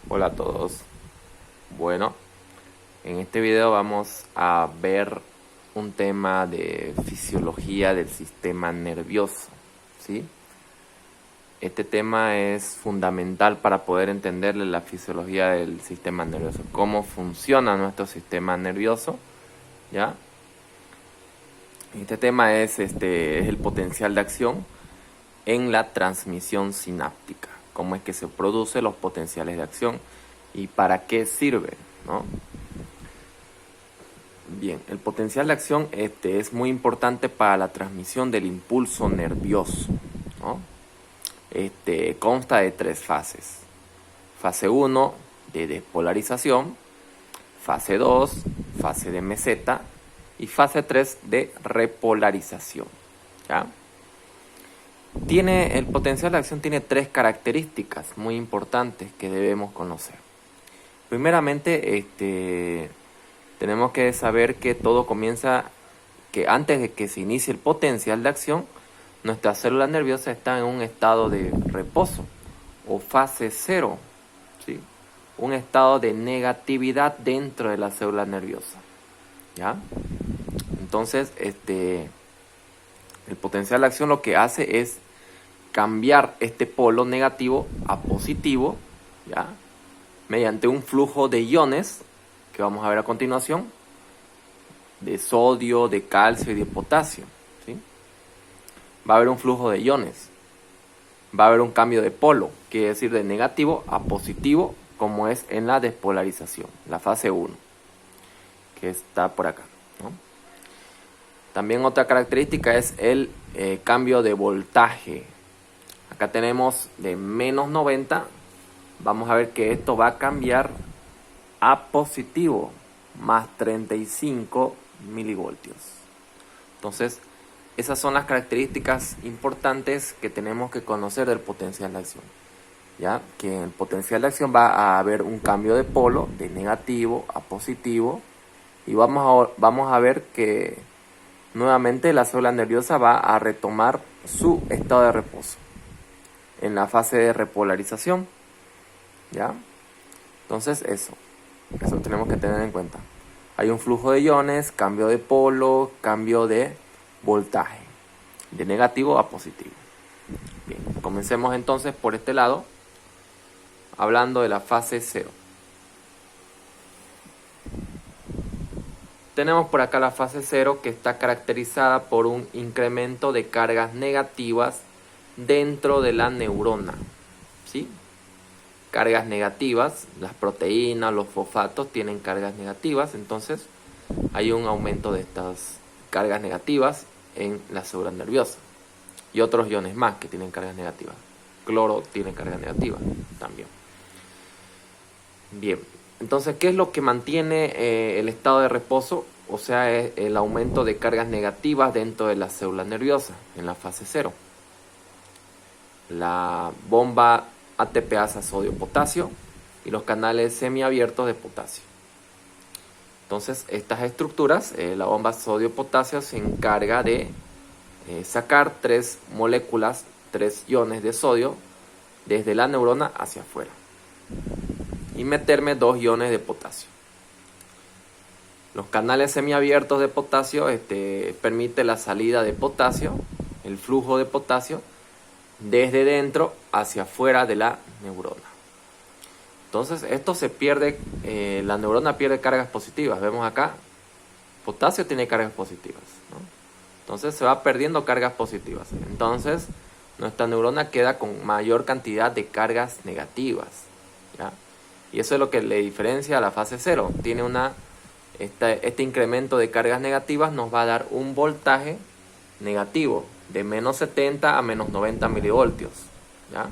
Hola a todos. Bueno, en este video vamos a ver un tema de fisiología del sistema nervioso, ¿sí? Este tema es fundamental para poder entenderle la fisiología del sistema nervioso, cómo funciona nuestro sistema nervioso, ¿ya? Este tema es el potencial de acción en la transmisión sináptica, cómo es que se producen los potenciales de acción y para qué sirve, ¿no? Bien, el potencial de acción es muy importante para la transmisión del impulso nervioso, ¿no? Consta de 3 fases. Fase 1 de despolarización, fase 2, fase de meseta y fase 3 de repolarización, ¿ya? El potencial de acción tiene 3 características muy importantes que debemos conocer. Primeramente, tenemos que saber que todo comienza, que antes de que se inicie el potencial de acción, nuestra célula nerviosa está en un estado de reposo o fase 0, ¿sí? Un estado de negatividad dentro de la célula nerviosa, ¿ya? Entonces, el potencial de acción lo que hace es cambiar este polo negativo a positivo, ¿ya? Mediante un flujo de iones que vamos a ver a continuación, de sodio, de calcio y de potasio, ¿sí? Va a haber un flujo de iones, va a haber un cambio de polo, quiere decir de negativo a positivo, como es en la despolarización, la fase 1, que está por acá, ¿no? También otra característica es el cambio de voltaje. Acá tenemos de menos 90, vamos a ver que esto va a cambiar a positivo, más 35 milivoltios. Entonces, esas son las características importantes que tenemos que conocer del potencial de acción, ¿ya? Que en el potencial de acción va a haber un cambio de polo de negativo a positivo y vamos a ver que nuevamente la célula nerviosa va a retomar su estado de reposo en la fase de repolarización, ¿ya? Entonces eso tenemos que tener en cuenta. Hay un flujo de iones, cambio de polo, cambio de voltaje, de negativo a positivo. Bien, comencemos entonces por este lado, hablando de la fase 0. Tenemos por acá la fase 0 que está caracterizada por un incremento de cargas negativas dentro de la neurona, ¿sí? Cargas negativas, las proteínas, los fosfatos tienen cargas negativas, entonces hay un aumento de estas cargas negativas en la célula nerviosa. Y otros iones más que tienen cargas negativas. Cloro tiene carga negativa también. Bien, entonces, ¿qué es lo que mantiene el estado de reposo? O sea, es el aumento de cargas negativas dentro de la célula nerviosa en la fase 0. La bomba ATPasa sodio-potasio y los canales semiabiertos de potasio. Entonces, estas estructuras, la bomba sodio-potasio se encarga de sacar 3 moléculas, 3 iones de sodio desde la neurona hacia afuera y meterme 2 iones de potasio. Los canales semiabiertos de potasio permite la salida de potasio, el flujo de potasio desde dentro hacia afuera de la neurona. Entonces esto se pierde, la neurona pierde cargas positivas. Vemos acá, potasio tiene cargas positivas, ¿no? Entonces se va perdiendo cargas positivas. Entonces nuestra neurona queda con mayor cantidad de cargas negativas, ¿ya? Y eso es lo que le diferencia a la fase 0. Tiene este incremento de cargas negativas nos va a dar un voltaje negativo de menos 70 a menos 90 milivoltios, ¿ya?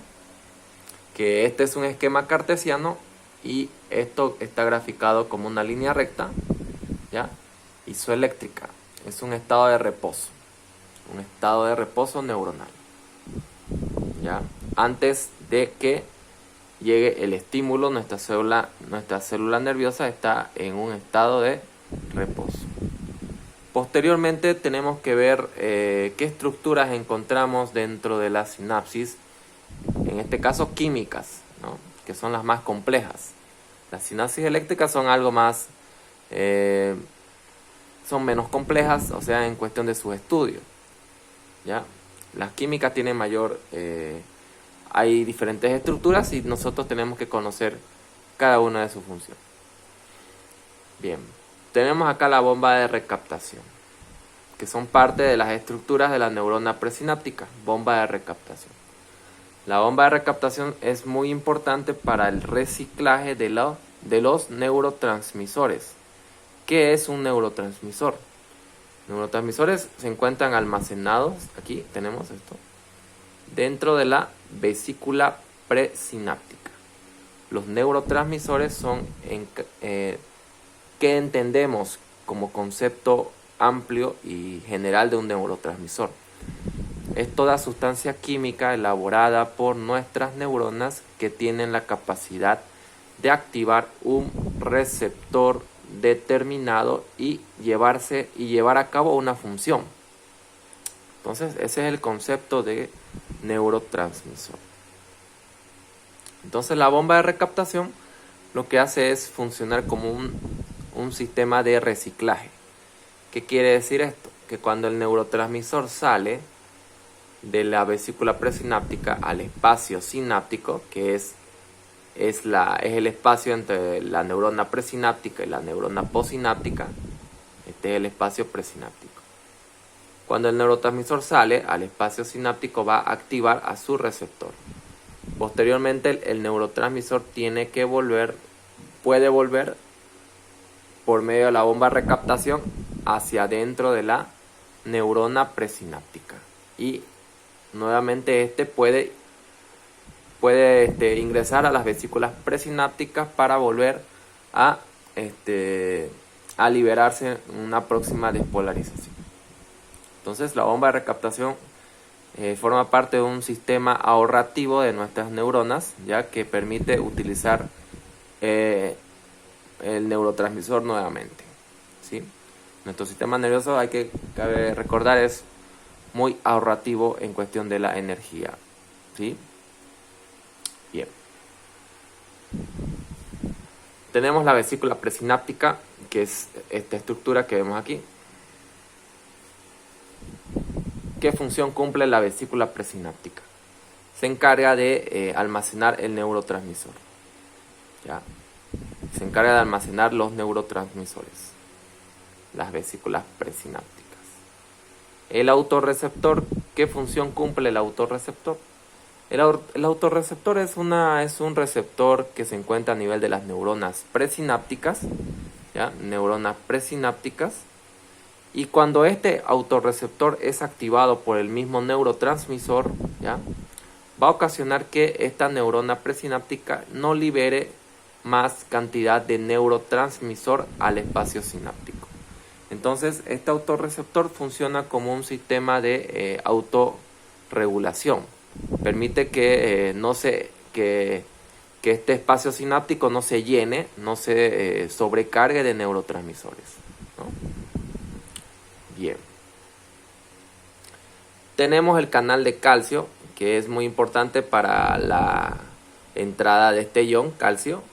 Que este es un esquema cartesiano y esto está graficado como una línea recta, ¿ya? Isoeléctrica, es un estado de reposo neuronal, ¿ya? Antes de que llegue el estímulo, nuestra célula nerviosa está en un estado de reposo. Posteriormente tenemos que ver qué estructuras encontramos dentro de la sinapsis, en este caso químicas, ¿no? que son las más complejas. Las sinapsis eléctricas son algo más, son menos complejas, o sea, en cuestión de su estudio, ¿ya? Las químicas tienen mayor, hay diferentes estructuras y nosotros tenemos que conocer cada una de sus funciones. Bien, tenemos acá la bomba de recaptación, que son parte de las estructuras de la neurona presináptica, bomba de recaptación. La bomba de recaptación es muy importante para el reciclaje de los neurotransmisores. ¿Qué es un neurotransmisor? Neurotransmisores se encuentran almacenados, aquí tenemos esto, dentro de la vesícula presináptica. Los neurotransmisores son ¿qué entendemos como concepto amplio y general de un neurotransmisor? Es toda sustancia química elaborada por nuestras neuronas que tienen la capacidad de activar un receptor determinado y llevar a cabo una función. Entonces, ese es el concepto de neurotransmisor. Entonces, la bomba de recaptación lo que hace es funcionar como un sistema de reciclaje. ¿Qué quiere decir esto? Que cuando el neurotransmisor sale de la vesícula presináptica al espacio sináptico, que es el espacio entre la neurona presináptica y la neurona postsináptica, este es el espacio presináptico. Cuando el neurotransmisor sale al espacio sináptico va a activar a su receptor. Posteriormente el neurotransmisor puede volver por medio de la bomba de recaptación hacia adentro de la neurona presináptica y nuevamente puede ingresar a las vesículas presinápticas para volver a liberarse en una próxima despolarización. Entonces la bomba de recaptación forma parte de un sistema ahorrativo de nuestras neuronas, ya que permite utilizar el neurotransmisor nuevamente, ¿sí? Nuestro sistema nervioso, cabe recordar, es muy ahorrativo en cuestión de la energía, ¿sí? Bien. Tenemos la vesícula presináptica, que es esta estructura que vemos aquí. ¿Qué función cumple la vesícula presináptica? Se encarga de almacenar el neurotransmisor, ¿ya? Se encarga de almacenar los neurotransmisores, las vesículas presinápticas. El autorreceptor, ¿qué función cumple el autorreceptor? El autorreceptor es un receptor que se encuentra a nivel de las neuronas presinápticas, ¿ya? Neuronas presinápticas. Y cuando este autorreceptor es activado por el mismo neurotransmisor, ¿ya? Va a ocasionar que esta neurona presináptica no libere más cantidad de neurotransmisor al espacio sináptico. Entonces, este autorreceptor funciona como un sistema de autorregulación. Permite que este espacio sináptico no se llene, no se sobrecargue de neurotransmisores, ¿no? Bien. Tenemos el canal de calcio, que es muy importante para la entrada de este ion, calcio.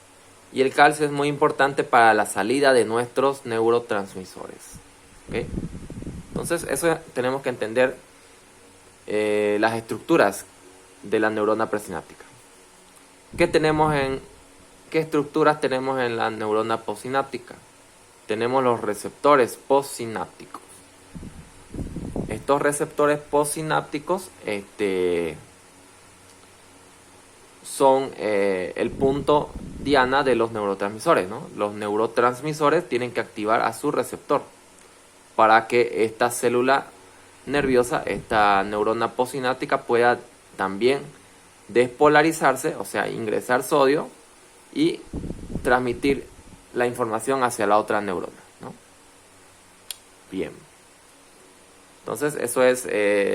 Y el calcio es muy importante para la salida de nuestros neurotransmisores, ¿okay? Entonces, eso tenemos que entender las estructuras de la neurona presináptica. ¿Qué estructuras tenemos en la neurona postsináptica? Tenemos los receptores postsinápticos. Estos receptores postsinápticos son el punto diana de los neurotransmisores, ¿no? Los neurotransmisores tienen que activar a su receptor para que esta célula nerviosa, esta neurona postsináptica, pueda también despolarizarse, o sea, ingresar sodio y transmitir la información hacia la otra neurona, ¿no? Bien. Entonces, eso es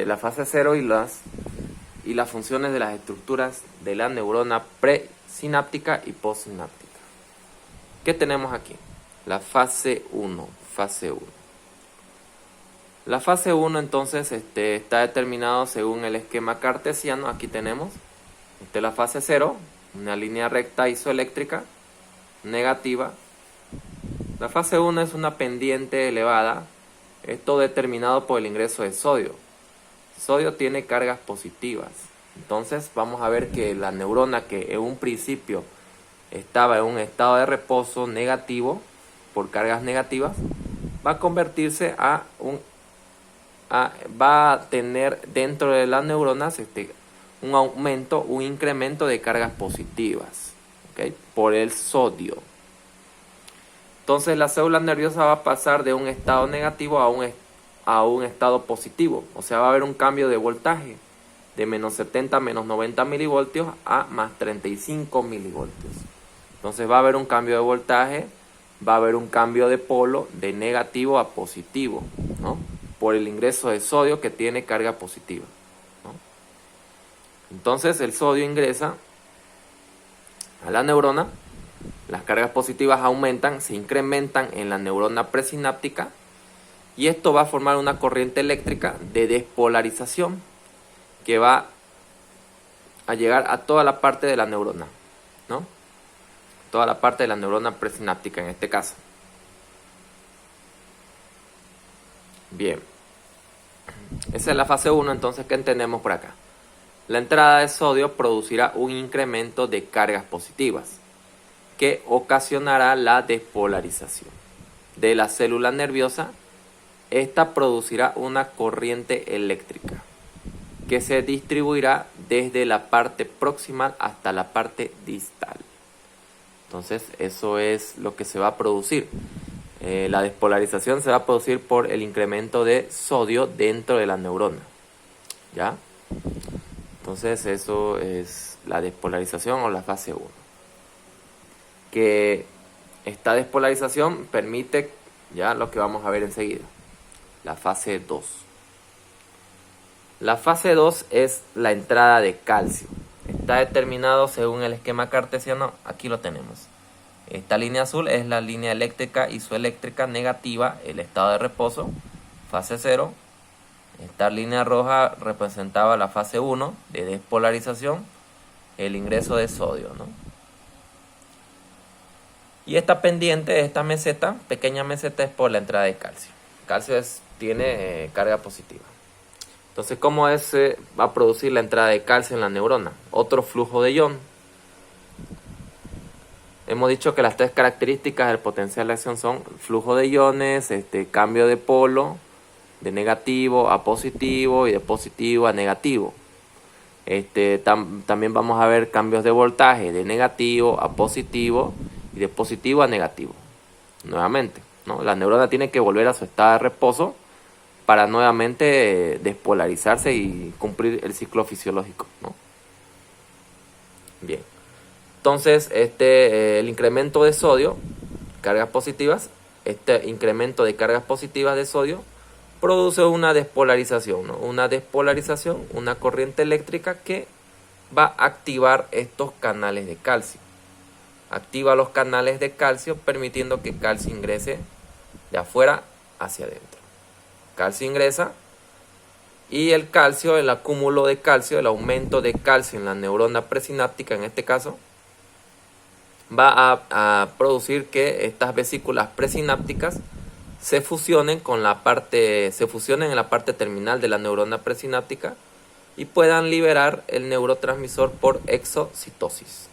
la fase 0 y las funciones de las estructuras de la neurona presináptica y postsináptica. ¿Qué tenemos aquí? La fase 1. La fase 1 entonces está determinado según el esquema cartesiano. Aquí tenemos la fase 0, una línea recta isoeléctrica negativa. La fase 1 es una pendiente elevada, esto determinado por el ingreso de sodio. Sodio tiene cargas positivas, entonces vamos a ver que la neurona, que en un principio estaba en un estado de reposo negativo por cargas negativas, va a convertirse va a tener dentro de las neuronas un aumento, un incremento de cargas positivas, ¿okay? Por el sodio. Entonces la célula nerviosa va a pasar de un estado negativo a un estado positivo. O sea, va a haber un cambio de voltaje de menos 70 a menos 90 milivoltios a más 35 milivoltios. Entonces va a haber un cambio de voltaje, va a haber un cambio de polo de negativo a positivo, ¿no? Por el ingreso de sodio que tiene carga positiva, ¿no? Entonces el sodio ingresa a la neurona. Las cargas positivas aumentan, se incrementan en la neurona presináptica y esto va a formar una corriente eléctrica de despolarización que va a llegar a toda la parte de la neurona, ¿no? Toda la parte de la neurona presináptica en este caso. Bien, esa es la fase 1, entonces, ¿qué entendemos por acá? La entrada de sodio producirá un incremento de cargas positivas que ocasionará la despolarización de la célula nerviosa. Esta producirá una corriente eléctrica que se distribuirá desde la parte proximal hasta la parte distal. Entonces eso es lo que se va a producir. La despolarización se va a producir por el incremento de sodio dentro de la neurona, ¿ya? Entonces eso es la despolarización o la fase 1. Que esta despolarización permite ya lo que vamos a ver enseguida, la fase 2. La fase 2 es la entrada de calcio. Está determinado según el esquema cartesiano, aquí lo tenemos. Esta línea azul es la línea eléctrica isoeléctrica negativa, el estado de reposo, fase 0. Esta línea roja representaba la fase 1 de despolarización, el ingreso de sodio, ¿no? Y esta pendiente, esta meseta, pequeña meseta, es por la entrada de calcio. Calcio tiene carga positiva. Entonces, ¿cómo va a producir la entrada de calcio en la neurona? Otro flujo de ion. Hemos dicho que las tres características del potencial de acción son flujo de iones, cambio de polo, de negativo a positivo y de positivo a negativo. También vamos a ver cambios de voltaje de negativo a positivo y de positivo a negativo. Nuevamente, ¿no? La neurona tiene que volver a su estado de reposo para nuevamente despolarizarse y cumplir el ciclo fisiológico, ¿no? Bien. Entonces, el incremento de sodio, cargas positivas, este incremento de cargas positivas de sodio produce una despolarización, ¿no? Una despolarización, una corriente eléctrica que va a activar estos canales de calcio. Activa los canales de calcio permitiendo que calcio ingrese de afuera hacia adentro. Calcio ingresa y el calcio, el acúmulo de calcio, el aumento de calcio en la neurona presináptica en este caso, va a producir que estas vesículas presinápticas se fusionen en la parte terminal de la neurona presináptica y puedan liberar el neurotransmisor por exocitosis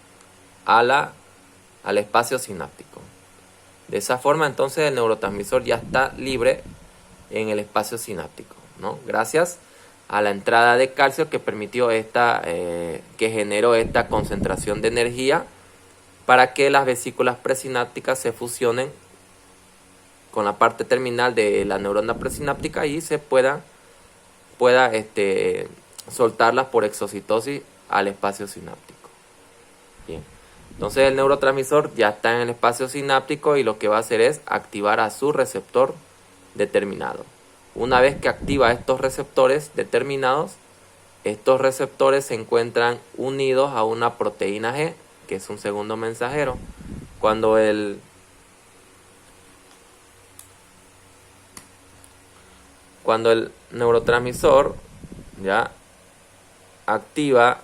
al espacio sináptico. De esa forma, entonces, el neurotransmisor ya está libre en el espacio sináptico, ¿no? Gracias a la entrada de calcio que permitió que generó esta concentración de energía para que las vesículas presinápticas se fusionen con la parte terminal de la neurona presináptica y se pueda soltarlas por exocitosis al espacio sináptico. Bien. Entonces el neurotransmisor ya está en el espacio sináptico y lo que va a hacer es activar a su receptor determinado. Una vez que activa estos receptores determinados, estos receptores se encuentran unidos a una proteína G, que es un segundo mensajero. Cuando el neurotransmisor ya activa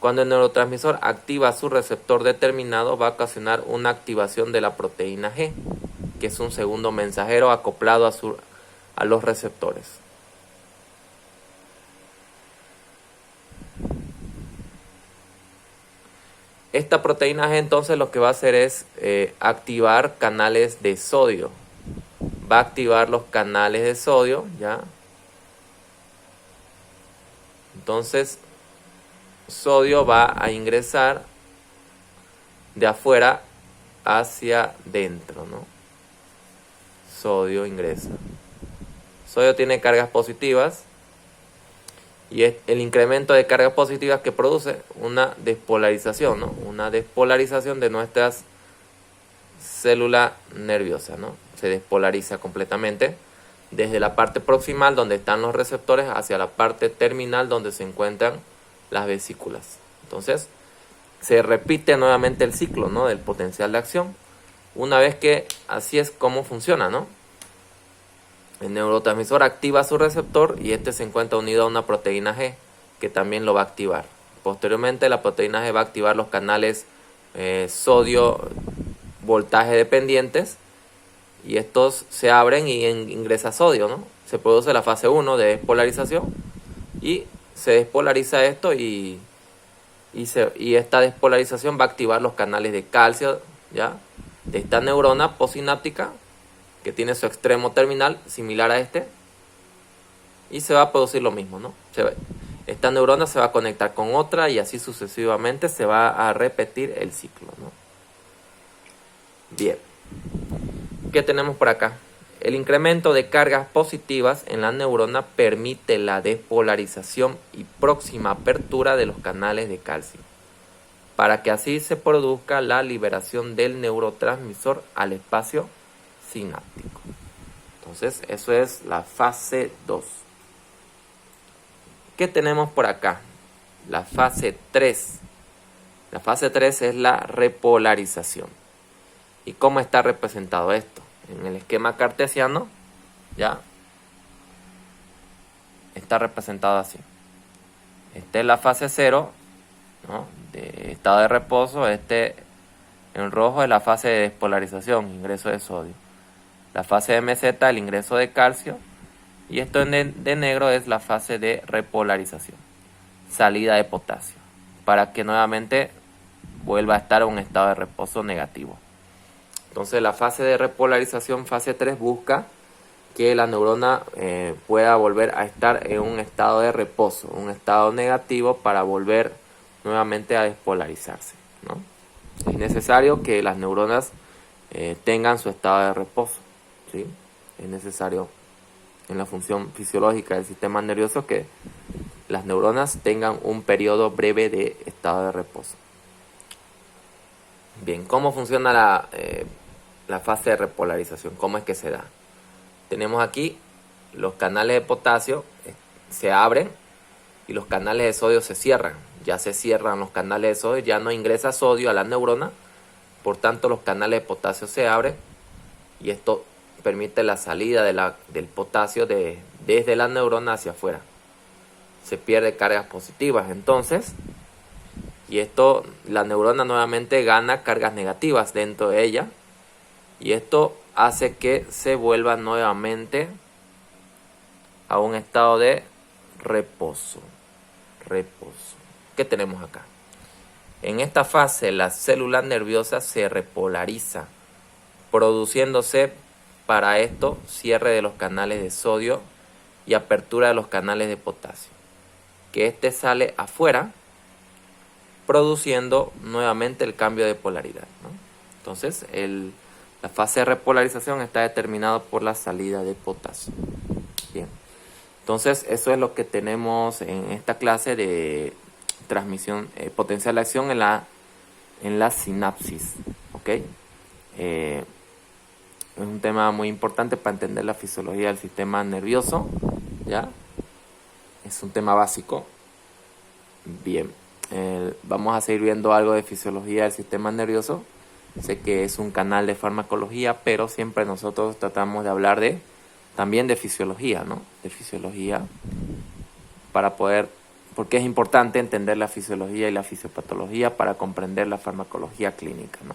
Cuando el neurotransmisor activa su receptor determinado, va a ocasionar una activación de la proteína G, que es un segundo mensajero acoplado a los receptores. Esta proteína G entonces lo que va a hacer es activar canales de sodio. Va a activar los canales de sodio, ¿ya? Entonces, sodio va a ingresar de afuera hacia dentro, ¿no? Sodio ingresa. Sodio tiene cargas positivas y es el incremento de cargas positivas que produce una despolarización, ¿no? Una despolarización de nuestras células nerviosas, ¿no? Se despolariza completamente desde la parte proximal donde están los receptores hacia la parte terminal donde se encuentran las vesículas. Entonces se repite nuevamente el ciclo, ¿no? Del potencial de acción. Una vez que así es como funciona, ¿no? El neurotransmisor activa su receptor y este se encuentra unido a una proteína G que también lo va a activar. Posteriormente la proteína G va a activar los canales sodio voltaje dependientes y estos se abren y ingresa sodio, ¿no? Se produce la fase 1 de despolarización y se despolariza esto y esta despolarización va a activar los canales de calcio, ¿ya? De esta neurona postsináptica que tiene su extremo terminal similar a este y se va a producir lo mismo, ¿no? Esta neurona se va a conectar con otra y así sucesivamente se va a repetir el ciclo, ¿no? Bien, ¿qué tenemos por acá? El incremento de cargas positivas en la neurona permite la despolarización y próxima apertura de los canales de calcio, para que así se produzca la liberación del neurotransmisor al espacio sináptico. Entonces, eso es la fase 2. ¿Qué tenemos por acá? La fase 3. La fase 3 es la repolarización. ¿Y cómo está representado esto? En el esquema cartesiano, ya está representado así. Esta es la fase 0, ¿no? De estado de reposo. Este en rojo es la fase de despolarización, ingreso de sodio. La fase de meseta, el ingreso de calcio. Y esto de negro es la fase de repolarización, salida de potasio, para que nuevamente vuelva a estar en un estado de reposo negativo. Entonces la fase de repolarización, fase 3, busca que la neurona pueda volver a estar en un estado de reposo, un estado negativo, para volver nuevamente a despolarizarse, ¿no? Es necesario que las neuronas tengan su estado de reposo, ¿sí? Es necesario en la función fisiológica del sistema nervioso que las neuronas tengan un periodo breve de estado de reposo. Bien, ¿cómo funciona la fase de repolarización? ¿Cómo es que se da? Tenemos aquí los canales de potasio se abren y los canales de sodio se cierran. Ya se cierran los canales de sodio, ya no ingresa sodio a la neurona, por tanto los canales de potasio se abren y esto permite la salida del potasio desde la neurona hacia afuera. Se pierde cargas positivas entonces, y esto, la neurona nuevamente gana cargas negativas dentro de ella, y esto hace que se vuelva nuevamente a un estado de reposo. ¿Qué tenemos acá? En esta fase la célula nerviosa se repolariza, produciéndose para esto cierre de los canales de sodio y apertura de los canales de potasio, que este sale afuera, produciendo nuevamente el cambio de polaridad, ¿no? Entonces la fase de repolarización está determinada por la salida de potasio. Bien, entonces eso es lo que tenemos en esta clase de transmisión, potencial de acción en la sinapsis, ¿ok? Es un tema muy importante para entender la fisiología del sistema nervioso, ¿ya? Es un tema básico. Bien, vamos a seguir viendo algo de fisiología del sistema nervioso. Sé que es un canal de farmacología, pero siempre nosotros tratamos de hablar también de fisiología, ¿no? De fisiología para poder porque es importante entender la fisiología y la fisiopatología para comprender la farmacología clínica, ¿no?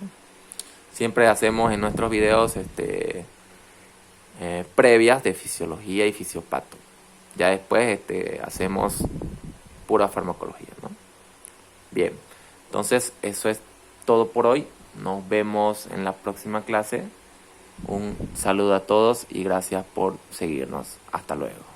Siempre hacemos en nuestros videos previas de fisiología y fisiopato. Ya después hacemos pura farmacología, ¿no? Bien, entonces eso es todo por hoy. Nos vemos en la próxima clase. Un saludo a todos y gracias por seguirnos. Hasta luego.